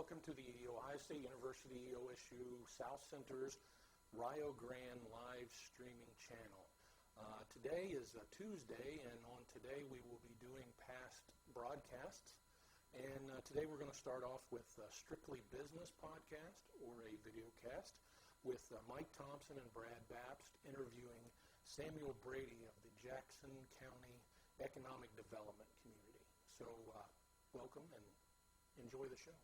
welcome to the Ohio State University OSU South Center's Rio Grande live streaming channel. Today is a Tuesday, and on today we will be doing past broadcasts. And today we're going to start off with a Strictly Business podcast, or a video cast, with Mike Thompson and Brad Babst interviewing Samuel Brady of the Jackson County Economic Development Community. So welcome and enjoy the show.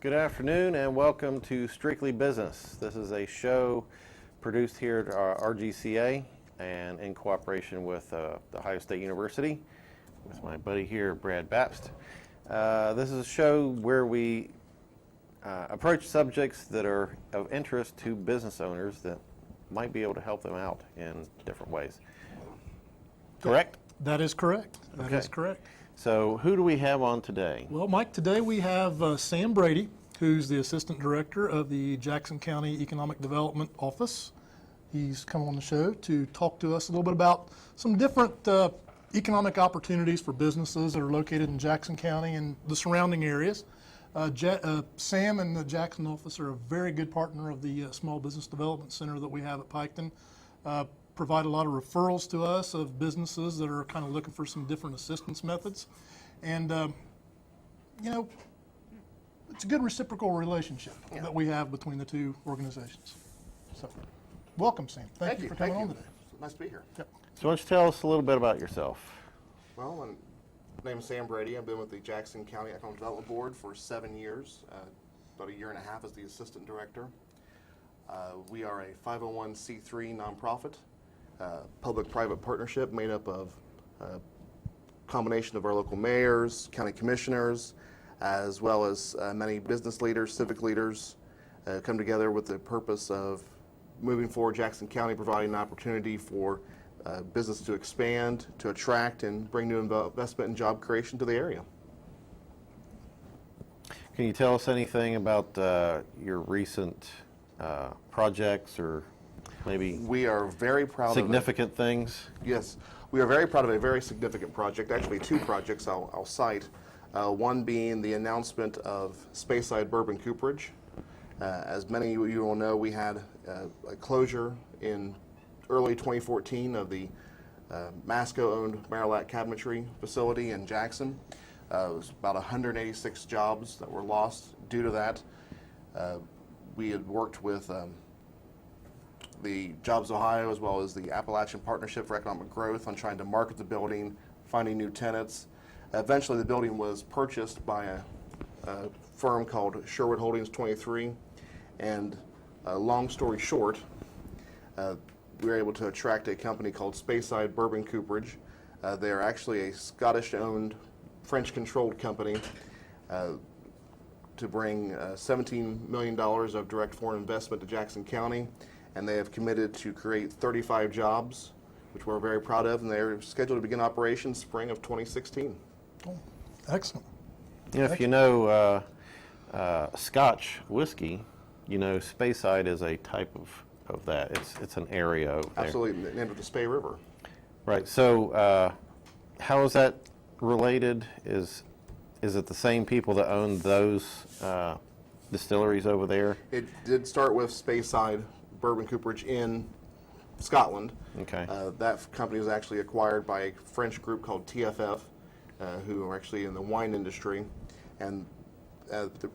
Good afternoon and welcome to Strictly Business. This is a show produced here at RGCA and in cooperation with the Ohio State University with my buddy here, Brad Babst. This is a show where we approach subjects that are of interest to business owners that might be able to help them out in different ways. Correct? That is correct. That is correct. So who do we have on today? Well, Mike, today we have Sam Brady, who's the Assistant Director of the Jackson County Economic Development Office. He's come on the show to talk to us a little bit about some different economic opportunities for businesses that are located in Jackson County and the surrounding areas. Sam and the Jackson office are a very good partner of the Small Business Development Center that we have at Piketon. Provide a lot of referrals to us of businesses that are kind of looking for some different assistance methods. And, you know, it's a good reciprocal relationship that we have between the two organizations. So, welcome, Sam. Thank you for coming on today. Nice to be here. Yep. So why don't you tell us a little bit about yourself? Well, my name is Sam Brady. I've been with the Jackson County Economic Development Board for 7 years, about a year and a half as the Assistant Director. We are a 501c3 nonprofit. Public-private partnership made up of a combination of our local mayors, county commissioners, as well as many business leaders, civic leaders, come together with the purpose of moving forward Jackson County, providing an opportunity for business to expand, to attract, and bring new investment and job creation to the area. Can you tell us anything about your recent projects or maybe we are very proud significant things? Yes, we are very proud of a very significant project, actually two projects I'll cite. One being the announcement of Speyside Bourbon Cooperage. As many of you will know, we had a closure in early 2014 of the Masco-owned Marillac Cabinetry facility in Jackson. It was about 186 jobs that were lost due to that. We had worked with the Jobs Ohio as well as the Appalachian Partnership for Economic Growth on trying to market the building, finding new tenants. Eventually the building was purchased by a firm called Sherwood Holdings 23, and long story short, we were able to attract a company called Speyside Bourbon Cooperage. They are actually a Scottish-owned, French-controlled company to bring $17 million of direct foreign investment to Jackson County. And they have committed to create 35 jobs, which we're very proud of, and they're scheduled to begin operations spring of 2016. Oh, excellent. Yeah, if you know Scotch whiskey, you know Speyside is a type of that. It's an area over there. Absolutely, named the Spey River. Right. So how is that related? Is it the same people that own those distilleries over there? It did start with Speyside Bourbon Cooperage in Scotland. Okay. That company was actually acquired by a French group called TFF, who are actually in the wine industry. And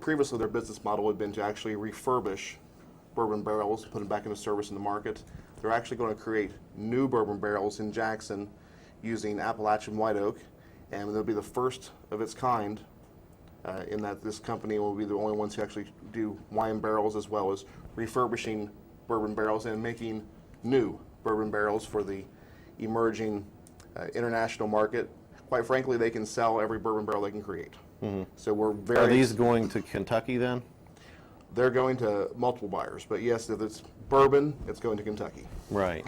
previously their business model had been to actually refurbish bourbon barrels, put them back into service in the market. They're actually going to create new bourbon barrels in Jackson using Appalachian white oak, and they'll be the first of its kind in that this company will be the only ones who actually do wine barrels as well as refurbishing bourbon barrels and making new bourbon barrels for the emerging international market. Quite frankly, they can sell every bourbon barrel they can create. Mm-hmm. So we're very. Are these going to Kentucky then? They're going to multiple buyers, but yes, if it's bourbon, it's going to Kentucky. Right.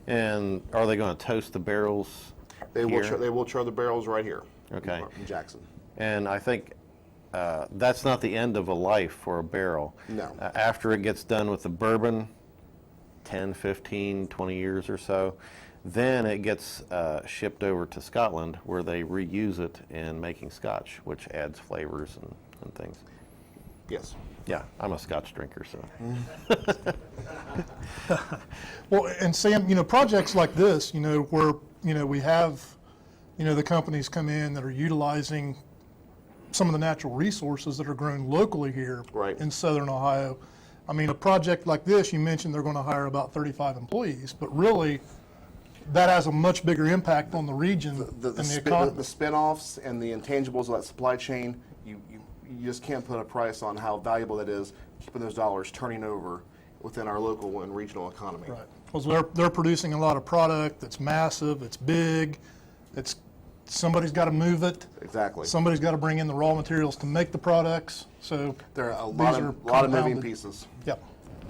And are they going to toast the barrels? They will char the barrels right here. Okay. In Jackson. And I think that's not the end of a life for a barrel. No. After it gets done with the bourbon, 10, 15, 20 years or so, then it gets shipped over to Scotland where they reuse it in making scotch, which adds flavors and things. Yes. Yeah, I'm a scotch drinker, so. Well, and Sam, projects like this, where, we have, the companies come in that are utilizing some of the natural resources that are grown locally here Right. in Southern Ohio. I mean, a project like this, you mentioned they're going to hire about 35 employees, but really, that has a much bigger impact on the region and the economy. The spin-offs and the intangibles of that supply chain, you just can't put a price on how valuable that is, keeping those dollars turning over within our local and regional economy. Right. Because they're producing a lot of product that's massive, it's big, somebody's got to move it. Exactly. Somebody's got to bring in the raw materials to make the products. So There are a these lot are of moving compounded. pieces. Yep,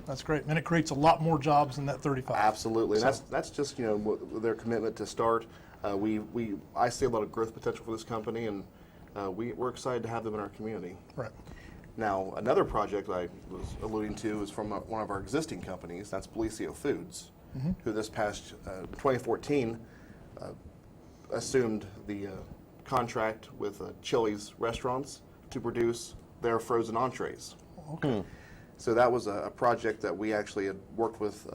that's great, and it creates a lot more jobs than that 35. Absolutely, and So- that's just their commitment to start. I see a lot of growth potential for this company, and we're excited to have them in our community. Right. Now, another project I was alluding to is from one of our existing companies. That's Belicio Foods, who this past 2014 assumed the contract with Chili's restaurants to produce their frozen entrees. Okay. So that was a project that we actually had worked with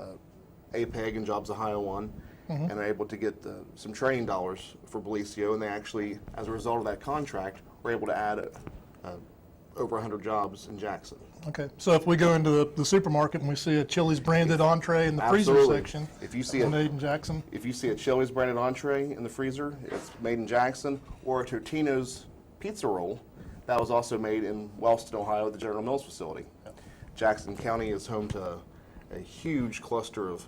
APEG and Jobs Ohio on, and are able to get some training dollars for Belicio, and they actually, as a result of that contract, were able to add over 100 jobs in Jackson. Okay. So if we go into the supermarket and we see a Chili's branded entree in the freezer Absolutely. section, If you see it's it- made in Jackson. If you see a Chili's branded entree in the freezer, it's made in Jackson, or a Totino's pizza roll, that was also made in Wellston, Ohio, at the General Mills facility. Jackson County is home to a huge cluster of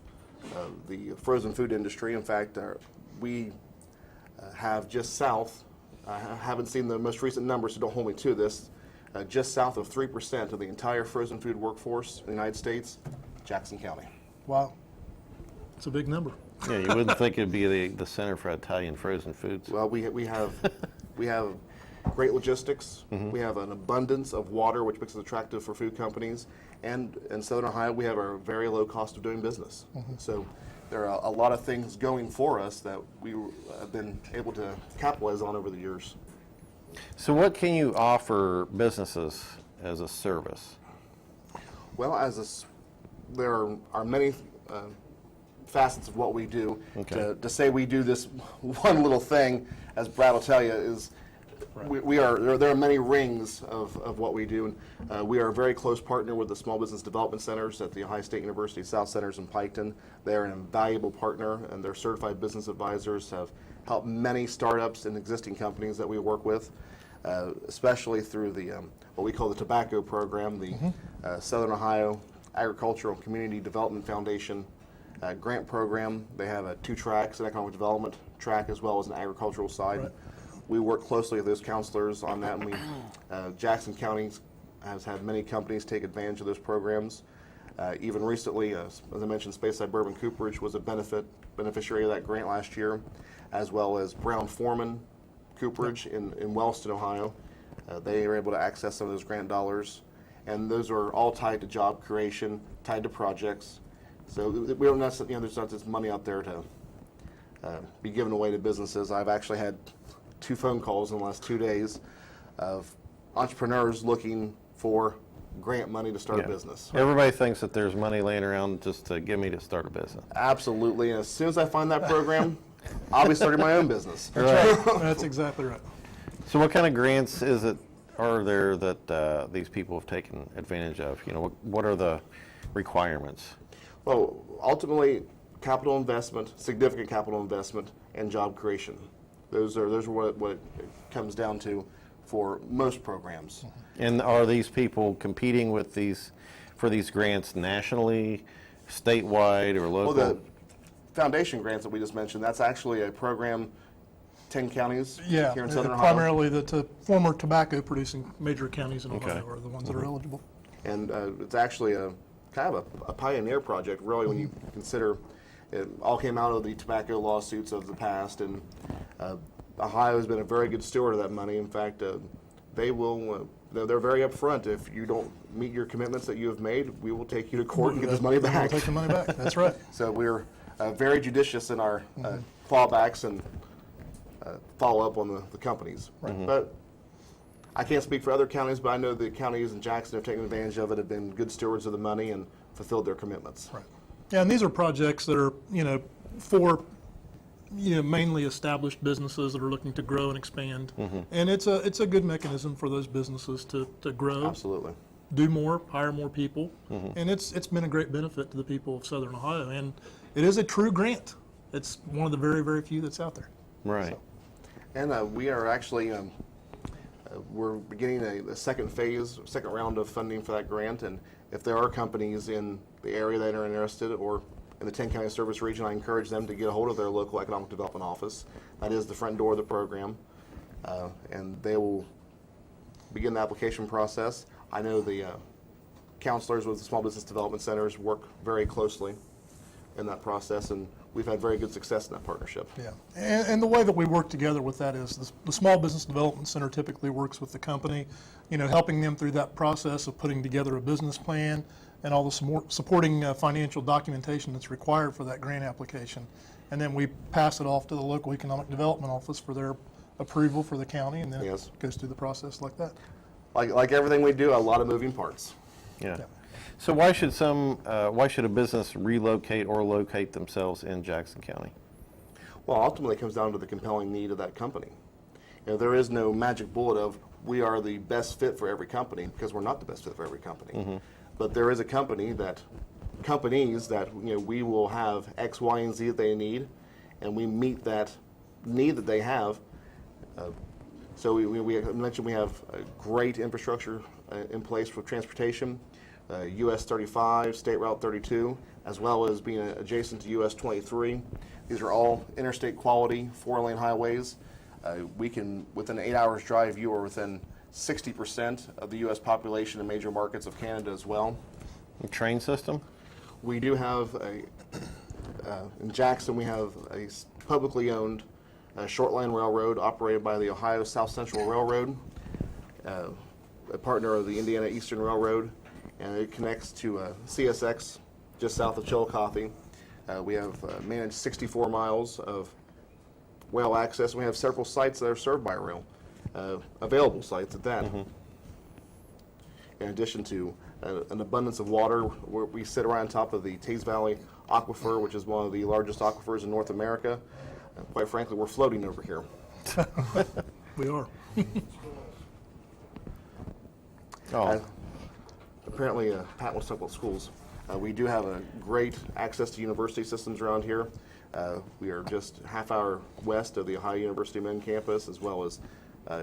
the frozen food industry. In fact, we have just south, I haven't seen the most recent numbers, so don't hold me to this, just south of 3% of the entire frozen food workforce in the United States, Jackson County. Wow. It's a big number. Yeah, you wouldn't think it'd be the center for Italian frozen foods. Well, we have great logistics. We have an abundance of water, which makes it attractive for food companies. And in Southern Ohio, we have our very low cost of doing business. So there are a lot of things going for us that we have been able to capitalize on over the years. So what can you offer businesses as a service? Well, there are many facets of what we do. Okay. To say we do this one little thing, as Brad will tell you, is there are many rings of what we do. And, we are a very close partner with the Small Business Development Centers at the Ohio State University South Centers in Piketon. They're an invaluable partner, and their certified business advisors have helped many startups and existing companies that we work with, especially through the what we call the tobacco program, the Southern Ohio Agricultural Community Development Foundation grant program. They have 2 tracks, an economic development track as well as an agricultural side. Right. We work closely with those counselors on that, and Jackson County has had many companies take advantage of those programs. Even recently, as I mentioned, Speyside Bourbon Cooperage was a beneficiary of that grant last year, as well as Brown Forman Cooperage in Wellston, Ohio. They are able to access some of those grant dollars, and those are all tied to job creation, tied to projects. So we don't necessarily, there's not this money out there to be given away to businesses. I've actually had 2 phone calls in the last 2 days of entrepreneurs looking for grant money to start a business. Everybody thinks that there's money laying around just to give me to start a business. Absolutely, and as soon as I find that program, I'll be starting my own business. That's exactly right. So what kind of grants are there that these people have taken advantage of? What are the requirements? Well, ultimately, capital investment, significant capital investment, and job creation. Those are what it comes down to for most programs. And are these people competing with for these grants nationally, statewide, or local? Well, the foundation grants that we just mentioned, that's actually a program, 10 counties Yeah, here in Southern Ohio. primarily the former tobacco producing major counties in Ohio Okay. are the ones that are eligible. And it's actually a kind of a pioneer project, really, when you consider it all came out of the tobacco lawsuits of the past, and Ohio has been a very good steward of that money. In fact, they will they're very upfront. If you don't meet your commitments that you have made, we will take you to court and get this money We'll back. take the money back. That's right. So we're very judicious in our clawbacks and follow up on the companies. But I can't speak for other counties, but I know the counties in Jackson have taken advantage of it, have been good stewards of the money, and fulfilled their commitments. Right. Yeah, and these are projects that are, for mainly established businesses that are looking to grow and expand. And it's a good mechanism for those businesses to grow, Absolutely. do more, hire more people. And it's been a great benefit to the people of Southern Ohio. And it is a true grant. It's one of the very, very few that's out there. Right. And we are actually, we're beginning a second round of funding for that grant. And if there are companies in the area that are interested, or in the 10 county service region, I encourage them to get a hold of their local economic development office. That is the front door of the program. And they will begin the application process. I know the counselors with the small business development centers work very closely in that process, and we've had very good success in that partnership. Yeah, and the way that we work together with that is the Small Business Development Center typically works with the company, helping them through that process of putting together a business plan and all the supporting financial documentation that's required for that grant application. And then we pass it off to the local economic development office for their approval for the county, and then Yes. it goes through the process like that. Like everything we do, a lot of moving parts. Yeah. So why should a business relocate or locate themselves in Jackson County? Well, ultimately, it comes down to the compelling need of that company. There is no magic bullet of we are the best fit for every company, because we're not the best fit for every company. But there is a companies that we will have X, Y, and Z that they need, and we meet that need that they have. So we mentioned we have a great infrastructure in place for transportation, US 35, State Route 32, as well as being adjacent to US 23. These are all interstate quality 4-lane highways. We can, within 8 hours drive, you are within 60% of the U.S. population in major markets of Canada as well. The train system? We do have in Jackson, we have a publicly owned short line railroad operated by the Ohio South Central Railroad, a partner of the Indiana Eastern Railroad, and it connects to CSX just south of Chillicothe. We have managed 64 miles of rail access, and we have several sites that are served by rail, available sites at that. In addition to an abundance of water, we sit right on top of the Tees Valley Aquifer, which is one of the largest aquifers in North America. Quite frankly, we're floating over here. We are. Apparently, Pat wants to talk about schools. We do have a great access to university systems around here. We are just half hour west of the Ohio University main campus, as well as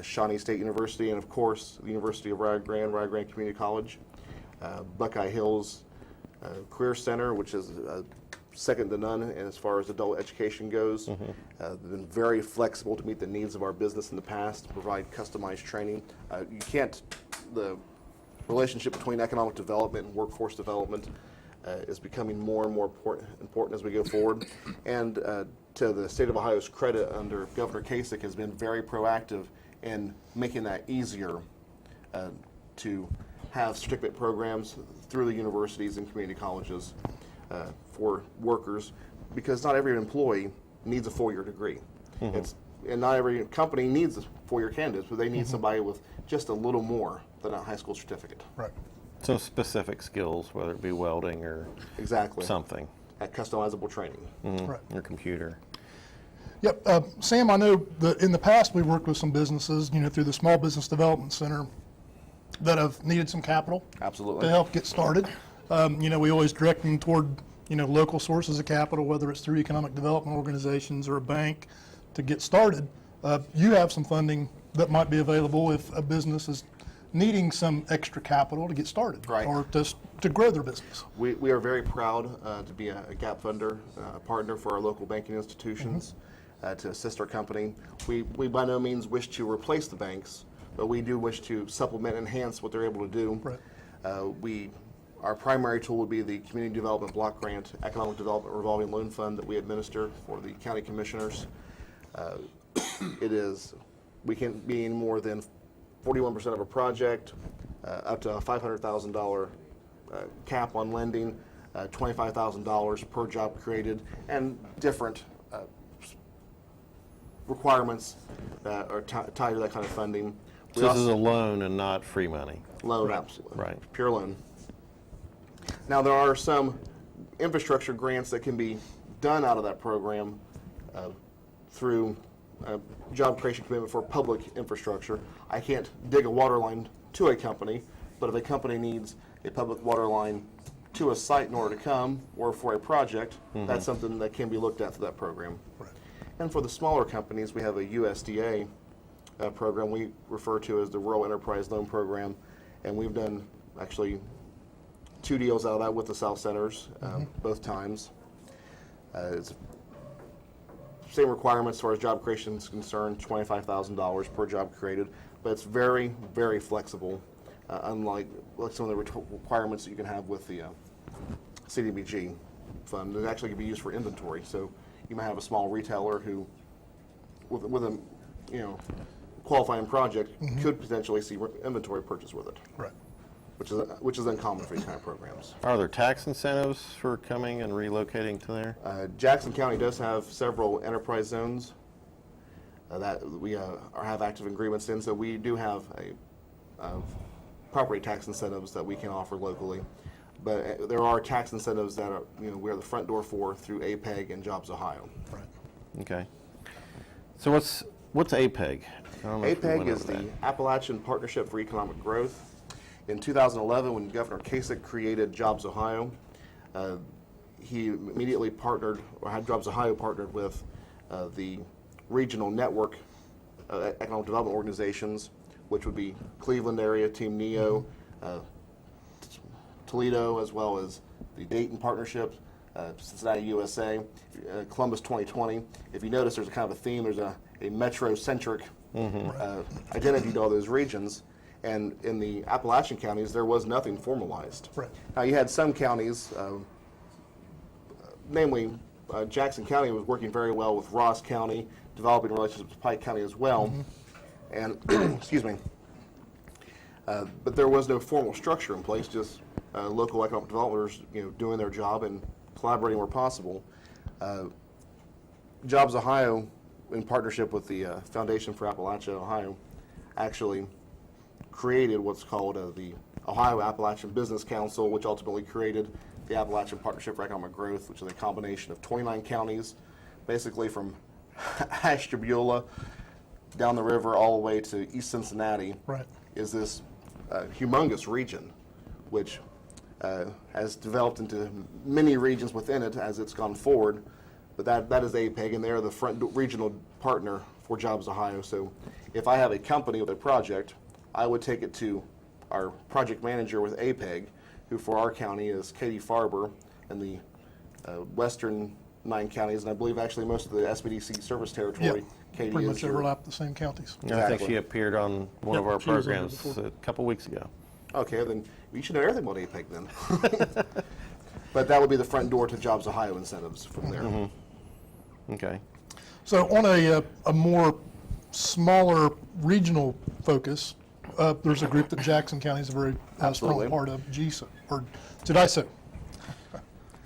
Shawnee State University, and of course, the University of Rio Grande Community College. Buckeye Hills Career Center, which is second to none as far as adult education goes. They've been very flexible to meet the needs of our business in the past, to provide customized training. The relationship between economic development and workforce development is becoming more and more important as we go forward. And to the state of Ohio's credit, under Governor Kasich, has been very proactive in making that easier to have certificate programs through the universities and community colleges for workers, because not every employee needs a 4-year degree. And not every company needs a 4-year candidate, but they need somebody with just a little more than a high school certificate. Right. So specific skills, whether it be welding or Exactly. something, At customizable training. Right. your computer. Yep. Sam, I know that in the past we worked with some businesses, through the Small Business Development Center that have needed some capital Absolutely. to help get started. We always direct them toward, local sources of capital, whether it's through economic development organizations or a bank to get started. You have some funding that might be available if a business is needing some extra capital to get started, Right. or to grow their business. We are very proud to be a gap funder, a partner for our local banking institutions to assist our company. We by no means wish to replace the banks, but we do wish to supplement and enhance what they're able to do. Right. Our primary tool would be the Community Development Block Grant Economic Development Revolving Loan Fund that we administer for the county commissioners. We can't be any more than 41% of a project, up to a $500,000 cap on lending, $25,000 per job created, and different requirements that are tied to that kind of funding. So this is a loan and not free money. Loan, absolutely. Right. Pure loan. Now, there are some infrastructure grants that can be done out of that program through job creation commitment for public infrastructure. I can't dig a water line to a company, but if a company needs a public water line to a site in order to come or for a project, that's something that can be looked at through that program. Right. And for the smaller companies, we have a USDA program we refer to as the Rural Enterprise Loan Program, and we've done actually 2 deals out of that with the South Centers both times. It's same requirements as far as job creation is concerned, $25,000 per job created, but it's very, very flexible, unlike some of the requirements that you can have with the CDBG fund. It actually can be used for inventory. So you might have a small retailer who, with a qualifying project, could potentially see inventory purchase with it. Right. Which is uncommon for these kind of programs. Are there tax incentives for coming and relocating to there? Jackson County does have several enterprise zones that we have active agreements in, so we do have a property tax incentives that we can offer locally. But there are tax incentives that are, we're the front door for through APEG and Jobs Ohio. Right. Okay. So what's APEG? I don't know if we APEG went is over the that. Appalachian Partnership for Economic Growth. In 2011, when Governor Kasich created Jobs Ohio, he immediately partnered, or had Jobs Ohio partnered with the regional network economic development organizations, which would be Cleveland area, Team NEO, Toledo, as well as the Dayton Partnership, Cincinnati USA, Columbus 2020. If you notice, there's a kind of a theme. There's a metro-centric identity to all those regions. And in the Appalachian counties, there was nothing formalized. Right. Now, you had some counties, namely Jackson County was working very well with Ross County, developing relationships with Pike County as well. And, excuse me, but there was no formal structure in place, just local economic developers, doing their job and collaborating where possible. Jobs Ohio, in partnership with the Foundation for Appalachia, Ohio, actually created what's called the Ohio Appalachian Business Council, which ultimately created the Appalachian Partnership for Economic Growth, which is a combination of 29 counties, basically from Ashtabula down the river all the way to East Cincinnati. Right. Is this humongous region, which has developed into many regions within it as it's gone forward. But that is APEG, and they're the front regional partner for Jobs Ohio. So if I have a company with a project, I would take it to our project manager with APEG, who for our county is Katie Farber, and the western 9 counties, and I believe actually most of the SBDC service territory, Katie Pretty is much your- overlap the same counties. I think Exactly. she appeared on one Yep, of our she was on there programs before. a couple weeks ago. Okay, then you should know everything about APEG then. But that would be the front door to Jobs Ohio incentives from there. Okay. So on a more smaller regional focus, there's a group that Jackson County is a very Absolutely. strong part of, GISA, or did I say?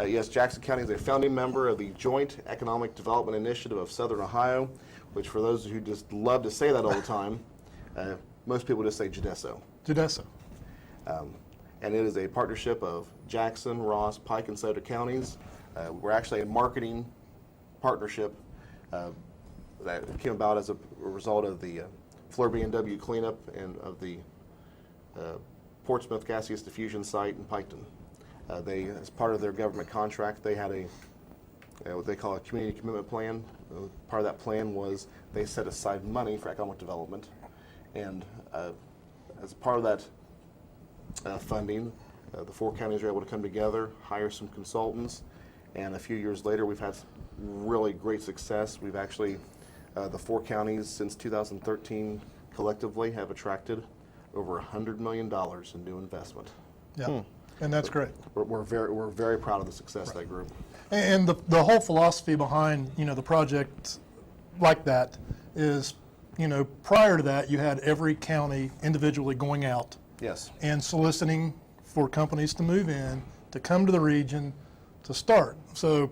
Yes, Jackson County is a founding member of the Joint Economic Development Initiative of Southern Ohio, which for those who just love to say that all the time, most people just say JDESO. JDESO. And it is a partnership of Jackson, Ross, Pike, and Sauter counties. We're actually a marketing partnership that came about as a result of the Fleur B&W cleanup and of the Portsmouth gaseous diffusion site in Piketon. They, as part of their government contract, they had what they call a community commitment plan. Part of that plan was they set aside money for economic development, and as part of that funding, the 4 counties were able to come together, hire some consultants, and a few years later we've had really great success. We've actually, the 4 counties since 2013 collectively have attracted over $100 million in new investment. Yeah, and that's great. We're very proud of the success of that group. And the whole philosophy behind the project like that is prior to that, you had every county individually going out Yes. and soliciting for companies to move in, to come to the region, to start. So,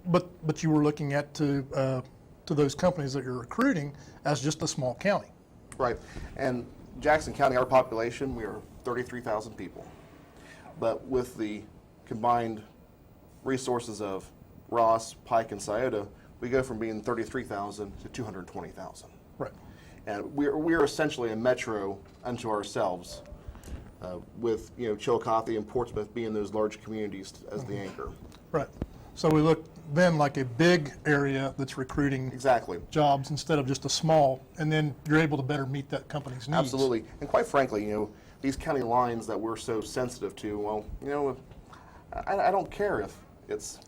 but you were looking at to those companies that you're recruiting as just a small county. Right. And Jackson County, our population, we are 33,000 people. But with the combined resources of Ross, Pike, and Scioto, we go from being 33,000 to 220,000. Right. And we're essentially a metro unto ourselves, with Chillicothe and Portsmouth being those large communities as the anchor. Right. So we look then like a big area that's recruiting Exactly. jobs instead of just a small, and then you're able to better meet that company's needs. Absolutely. And quite frankly, these county lines that we're so sensitive to, well, I don't care if it's,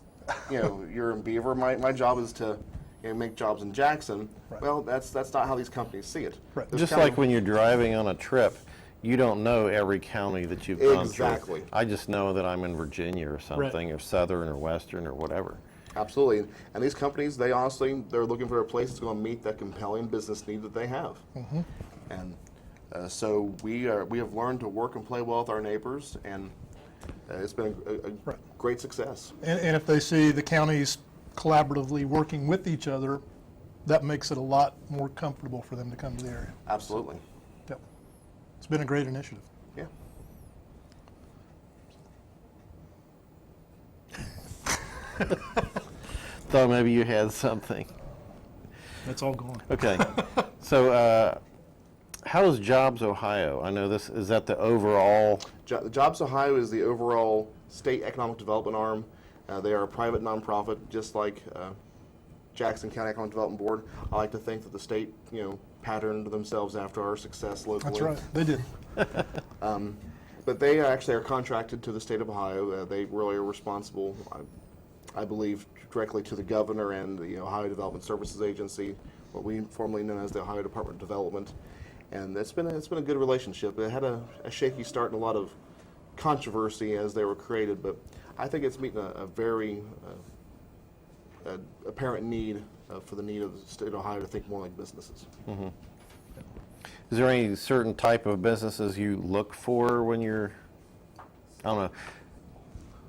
you're in Beaver. My job is to make jobs in Jackson. Right. Well, that's not how these companies see it. Right. Those Just county- like when you're driving on a trip, you don't know every county that you've gone through. Exactly. I just know that I'm in Virginia or something, or Southern or Western or whatever. Absolutely. And these companies, they're looking for a place that's going to meet that compelling business need that they have. Mm-hmm. And so we have learned to work and play well with our neighbors, and it's been a Right. great success. And if they see the counties collaboratively working with each other, that makes it a lot more comfortable for them to come to the area. Absolutely. Yep. It's been a great initiative. Yeah. Thought maybe you had something. That's all gone. Okay. So, how is Jobs Ohio? I know this, is that the overall? Jobs Ohio is the overall state economic development arm. They are a private nonprofit, just like Jackson County Economic Development Board. I like to think that the state, patterned themselves after our success locally. That's right. They did. But they actually are contracted to the state of Ohio. They really are responsible, I believe, directly to the governor and the Ohio Development Services Agency, what we formerly known as the Ohio Department of Development. And it's been a good relationship. It had a shaky start and a lot of controversy as they were created, but I think it's meeting a very apparent need for the need of the state of Ohio to think more like businesses. Mm-hmm. Is there any certain type of businesses you look for when you're, I don't know,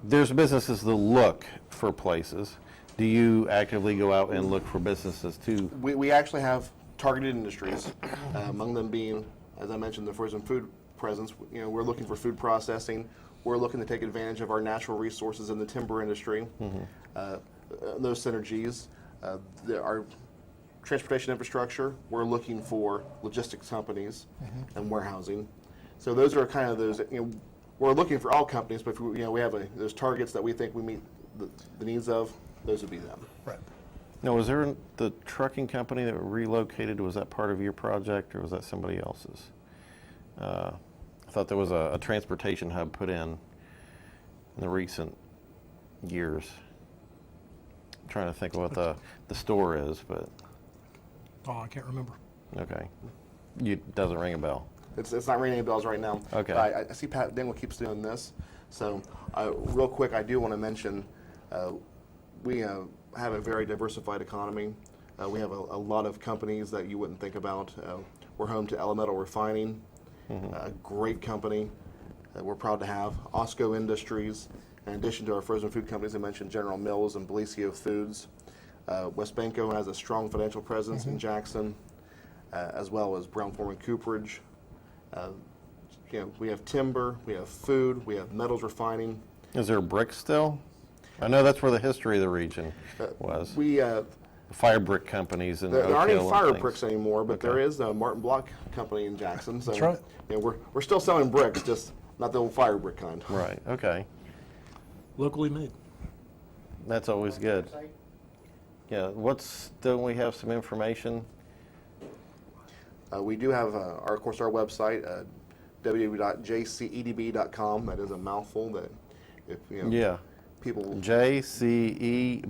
there's businesses that look for places. Do you actively go out and look for businesses too? We actually have targeted industries, among them being, as I mentioned, the frozen food presence. We're looking for food processing. We're looking to take advantage of our natural resources in the timber industry. Those synergies, our transportation infrastructure. We're looking for logistics companies and warehousing. So those are kind of those. We're looking for all companies, but if we have those targets that we think we meet the needs of. Those would be them. Right. Now, was there the trucking company that relocated? Was that part of your project, or was that somebody else's? I thought there was a transportation hub put in the recent years. I'm trying to think of what the store is, but Oh, I can't remember. okay, doesn't ring a bell. It's not ringing any bells right now. Okay. But I see Pat Dingle keeps doing this. So real quick, I do want to mention we have a very diversified economy. We have a lot of companies that you wouldn't think about. We're home to Elemental Refining, a great company that we're proud to have. Osco Industries, in addition to our frozen food companies, I mentioned General Mills and Belicio Foods. West Banco has a strong financial presence in Jackson, as well as Brown-Forman Cooperage. We have timber, we have food, we have metals refining. Is there brick still? I know that's where the history of the region was. The Fire brick companies and there aren't Oak any Hill fire and things. bricks anymore, but Okay. there is the Martin Block company in Jackson. So That's right. we're still selling bricks, just not the old fire brick kind. Right. Okay. Locally made. That's always good. Yeah. Don't we have some information? We do have, of course, our website, www.jcedb.com. That is a mouthful. That if Yeah. people JCEBD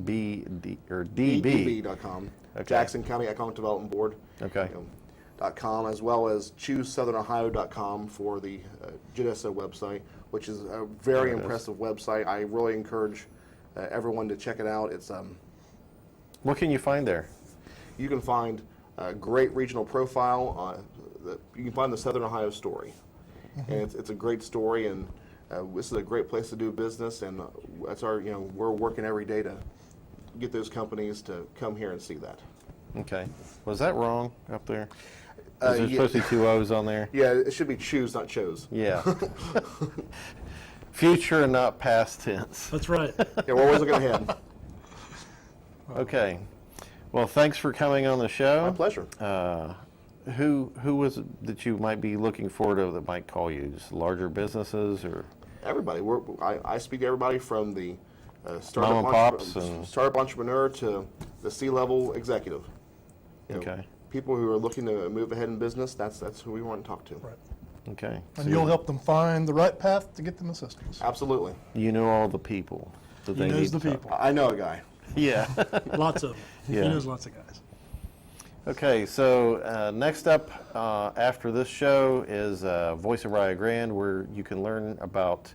or DB. edb.com. Okay. Jackson County Economic Development Board. Okay. .com, as well as ChooseSouthernOhio.com for the JDESO website, which is a very There it is. impressive website. I really encourage everyone to check it out. It's What can you find there? you can find great regional profile. You can find the Southern Ohio story. And it's a great story, and this is a great place to do business, and that's our, we're working every day to get those companies to come here and see that. Okay. Was that wrong up there? Is there Yeah. supposed to be two O's on there? Yeah, it should be choose, not chose. Yeah. Future and not past tense. That's right. Yeah, we're always looking ahead. Okay. Well, thanks for coming on the show. My pleasure. Who was it that you might be looking forward to that might call you? Just larger businesses or? Everybody. I speak to everybody from the Mom and pops and- startup entrepreneur to the C-level executive. Okay. People who are looking to move ahead in business, that's who we want to talk to. Right. Okay. And you'll help them find the right path to get them assistance. Absolutely. You know all the people that He they knows need the to talk- people. I know a guy. Yeah. Lots of them. Yeah. He knows lots of guys. Okay, so next up after this show is Voice of Rio Grande, where you can learn about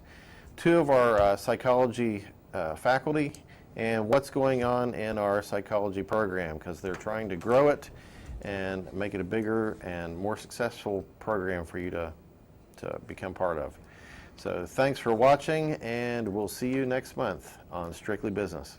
two of our psychology faculty and what's going on in our psychology program, because they're trying to grow it and make it a bigger and more successful program for you to become part of. So thanks for watching, and we'll see you next month on Strictly Business.